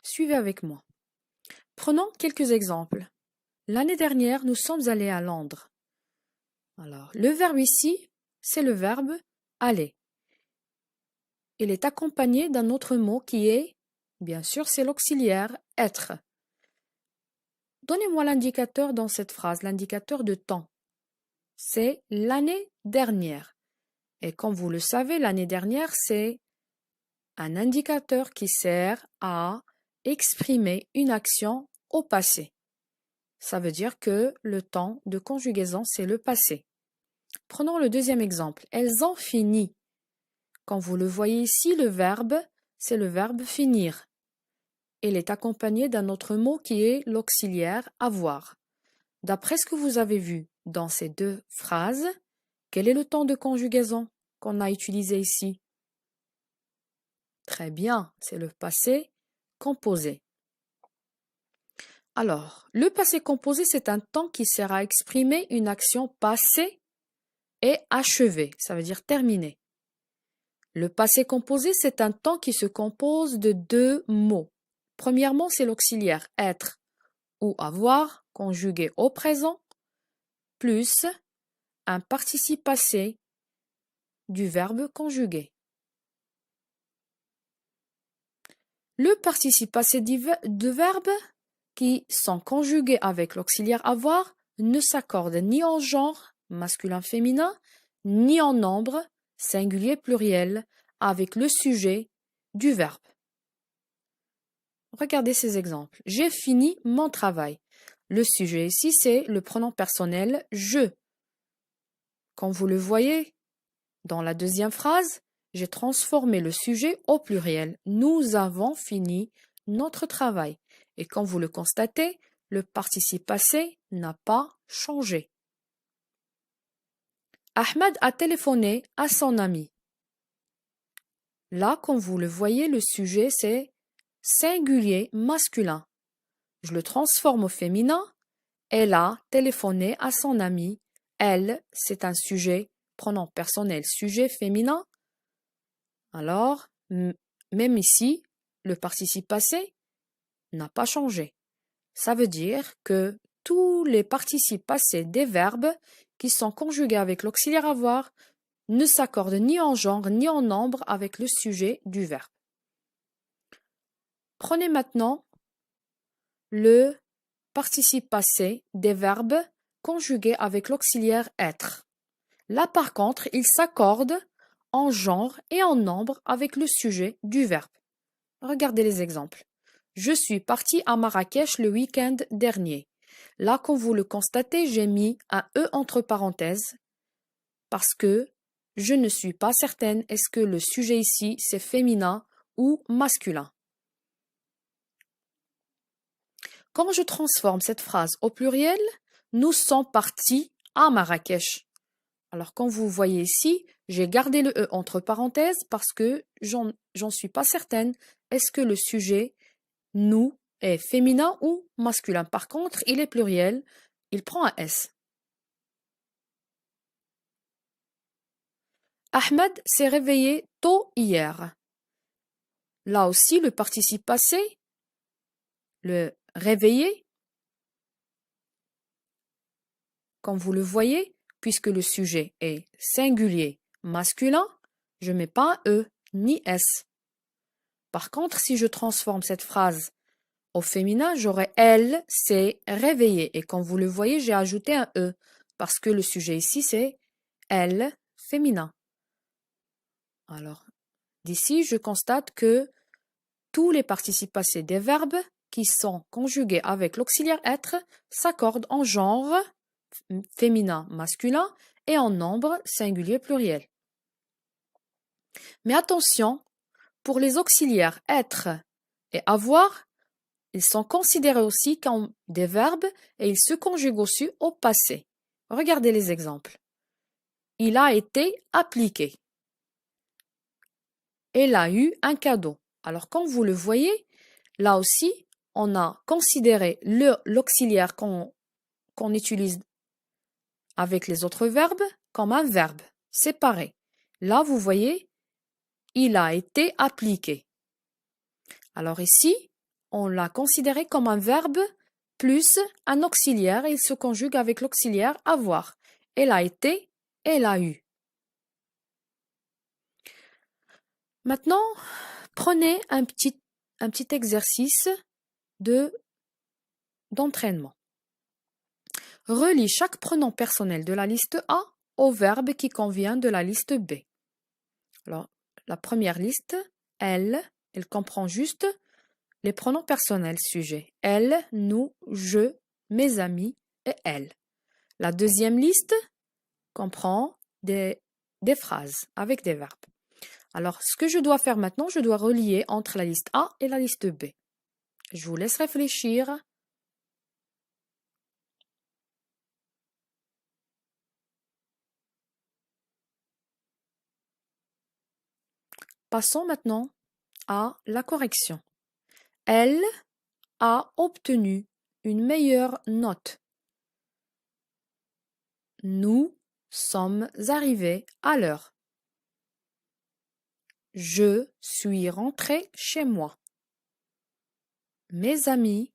Suivez avec moi. Prenons quelques exemples. L'année dernière, nous sommes allés à Londres. Alors, le verbe ici, c'est le verbe aller. Il est accompagné d'un autre mot qui est, bien sûr, c'est l'auxiliaire être. Donnez-moi l'indicateur dans cette phrase, l'indicateur de temps. C'est l'année dernière. Et comme vous le savez, l'année dernière, c'est un indicateur qui sert à exprimer une action au passé. Ça veut dire que le temps de conjugaison, c'est le passé. Prenons le deuxième exemple. Elles ont fini. Quand vous le voyez ici, le verbe, c'est le verbe finir. Il est accompagné d'un autre mot qui est l'auxiliaire avoir. D'après ce que vous avez vu dans ces deux phrases, quel est le temps de conjugaison qu'on a utilisé ici? Très bien, c'est le passé composé. Alors, le passé composé, c'est un temps qui sert à exprimer une action passée et achevée, ça veut dire terminée. Le passé composé, c'est un temps qui se compose de deux mots. Premièrement, c'est l'auxiliaire être ou avoir, conjugué au présent, plus un participe passé du verbe conjugué. Le participe passé de verbes qui sont conjugués avec l'auxiliaire avoir ne s'accordent ni en genre, masculin-féminin, ni en nombre, singulier-pluriel, avec le sujet du verbe. Regardez ces exemples. J'ai fini mon travail. Le sujet ici, c'est le pronom personnel je. Comme vous le voyez, dans la deuxième phrase, j'ai transformé le sujet au pluriel. Nous avons fini notre travail. Et comme vous le constatez, le participe passé n'a pas changé. Ahmed a téléphoné à son ami. Là, comme vous le voyez, le sujet, c'est singulier masculin. Je le transforme au féminin. Elle a téléphoné à son ami. Elle, c'est un sujet, pronom personnel, sujet féminin. Alors, même ici, le participe passé n'a pas changé. Ça veut dire que tous les participes passés des verbes qui sont conjugués avec l'auxiliaire avoir ne s'accordent ni en genre ni en nombre avec le sujet du verbe. Prenez maintenant le participe passé des verbes conjugués avec l'auxiliaire être. Là, par contre, il s'accorde en genre et en nombre avec le sujet du verbe. Regardez les exemples. Je suis parti à Marrakech le week-end dernier. Là, comme vous le constatez, j'ai mis un E entre parenthèses parce que je ne suis pas certaine est-ce que le sujet ici, c'est féminin ou masculin. Quand je transforme cette phrase au pluriel, nous sommes partis à Marrakech. Alors, comme vous voyez ici, j'ai gardé le E entre parenthèses parce que j'en suis pas certaine. Est-ce que le sujet, nous, est féminin ou masculin? Par contre, il est pluriel, il prend un S. Ahmed s'est réveillé tôt hier. Là aussi, le participe passé, le réveiller, comme vous le voyez, puisque le sujet est singulier masculin, je ne mets pas un E ni S. Par contre, si je transforme cette phrase au féminin, j'aurai elle s'est réveillée. Et comme vous le voyez, j'ai ajouté un E parce que le sujet ici, c'est elle féminin. Alors, d'ici, je constate que tous les participes passés des verbes qui sont conjugués avec l'auxiliaire être s'accordent en genre féminin, masculin et en nombre singulier pluriel. Mais attention, pour les auxiliaires être et avoir, ils sont considérés aussi comme des verbes et ils se conjuguent aussi au passé. Regardez les exemples. Il a été appliqué. Elle a eu un cadeau. Alors, comme vous le voyez, là aussi, on a considéré l'auxiliaire qu'on utilise avec les autres verbes comme un verbe séparé. Là, vous voyez, il a été appliqué. Alors ici, on l'a considéré comme un verbe plus un auxiliaire. Il se conjugue avec l'auxiliaire avoir. Elle a été, elle a eu. Maintenant, prenez un petit exercice d'entraînement. Relie chaque pronom personnel de la liste A au verbe qui convient de la liste B. Alors, la première liste, elle comprend juste les pronoms personnels sujets. Elle, nous, je, mes amis et elle. La deuxième liste comprend des phrases avec des verbes. Alors, ce que je dois faire maintenant, je dois relier entre la liste A et la liste B. Je vous laisse réfléchir. Passons maintenant à la correction. Elle a obtenu une meilleure note. Nous sommes arrivés à l'heure. Je suis rentré chez moi. Mes amis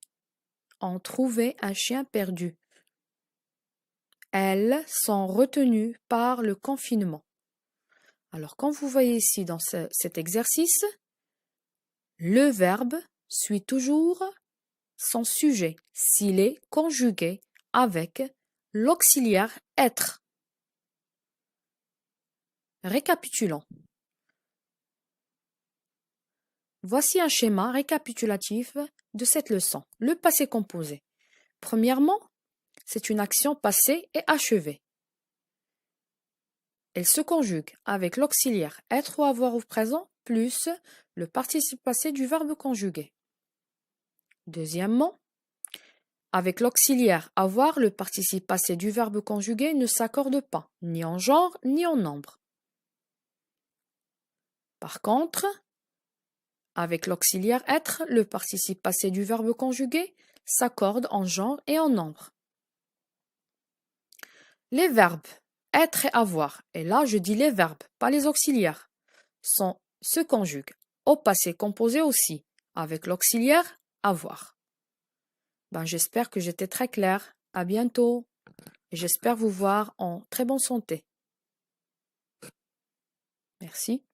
ont trouvé un chien perdu. Elles sont retenues par le confinement. Alors, comme vous voyez ici dans cet exercice, le verbe suit toujours son sujet s'il est conjugué avec l'auxiliaire être. Récapitulons. Voici un schéma récapitulatif de cette leçon. Le passé composé. Premièrement, c'est une action passée et achevée. Elle se conjugue avec l'auxiliaire être ou avoir au présent plus le participe passé du verbe conjugué. Deuxièmement, avec l'auxiliaire avoir, le participe passé du verbe conjugué ne s'accorde pas, ni en genre ni en nombre. Par contre, avec l'auxiliaire être, le participe passé du verbe conjugué s'accorde en genre et en nombre. Les verbes être et avoir, et là je dis les verbes, pas les auxiliaires, se conjuguent au passé composé aussi, avec l'auxiliaire avoir. J'espère que j'étais très claire. À bientôt. Et j'espère vous voir en très bonne santé. Merci.